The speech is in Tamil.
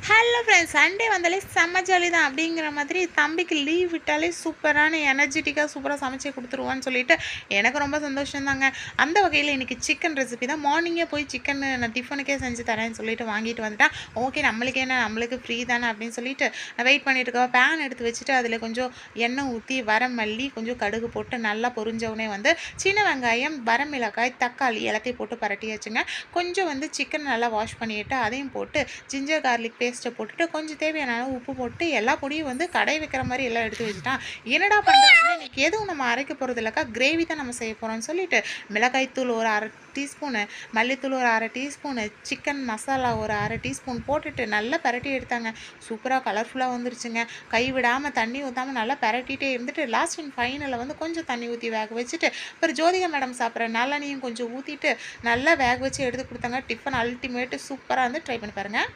ஹலோ ஃப்ரெண்ட்ஸ், சண்டே வந்தாலே செம்ம ஜாலி தான் அப்படிங்கிற மாதிரி தம்பிக்கு லீவ் விட்டாலே சூப்பரான எனர்ஜெட்டிக்காக சூப்பராக சமைச்சு கொடுத்துருவான்னு சொல்லிட்டு எனக்கு ரொம்ப சந்தோஷம் தாங்க. அந்த வகையில் இன்றைக்கி சிக்கன் ரெசிபி தான். மார்னிங்கே போய் சிக்கன் நான் டிஃபனுக்கே செஞ்சு தரேன்னு சொல்லிட்டு வாங்கிட்டு வந்துட்டேன். ஓகே, நம்மளுக்கு என்ன, நம்மளுக்கு ஃப்ரீ தானே அப்படின்னு சொல்லிட்டு நான் வெயிட் பண்ணிட்டு இருக்கேன். பேன் எடுத்து வச்சுட்டு அதில் கொஞ்சம் எண்ணெய் ஊற்றி வரமல்லி கொஞ்சம் கடுகு போட்டு நல்லா பொரிஞ்சவுடனே சின்ன வெங்காயம், வரமிளகாய், தக்காளி எல்லாத்தையும் போட்டு பரட்டியாச்சுங்க. கொஞ்சம் சிக்கன் நல்லா வாஷ் பண்ணிவிட்டு அதையும் போட்டு ஜிஞ்சர் கார்லிக் பேஸ்ட்டை போட்டுட்டு கொஞ்சம் தேவையான அளவு உப்பு போட்டு எல்லா பொடியும் கடை வைக்கிற மாதிரி எல்லாம் எடுத்து வச்சுட்டான். என்னடா பண்ணுறதுன்னா இன்றைக்கி எதுவும் நம்ம அரைக்க போகிறது இல்லைக்கா, கிரேவி தான் நம்ம செய்ய போகிறோம்னு சொல்லிட்டு மிளகாய்த்தூள் ஒரு 1/2 டீஸ்பூனு, மல்லித்தூள் ஒரு 1/2 டீஸ்பூனு, சிக்கன் மசாலா ஒரு 1/2 டீஸ்பூன் போட்டுட்டு நல்லா பரட்டி எடுத்தாங்க. சூப்பராக கலர்ஃபுல்லாக வந்துருச்சுங்க. கை விடாமல் தண்ணி ஊற்றாமல் நல்லா பரட்டிகிட்டே இருந்துட்டு லாஸ்ட் அண்ட் ஃபைனலில் கொஞ்சம் தண்ணி ஊற்றி வேக வச்சுட்டு அப்புறம் ஜோதிகா மேடம் சாப்பிட்ற நல்லெண்ணையும் கொஞ்சம் ஊற்றிட்டு நல்லா வேக வச்சு எடுத்து கொடுத்தாங்க. டிஃபன் அல்டிமேட்டு சூப்பராக ட்ரை பண்ணி பாருங்கள்.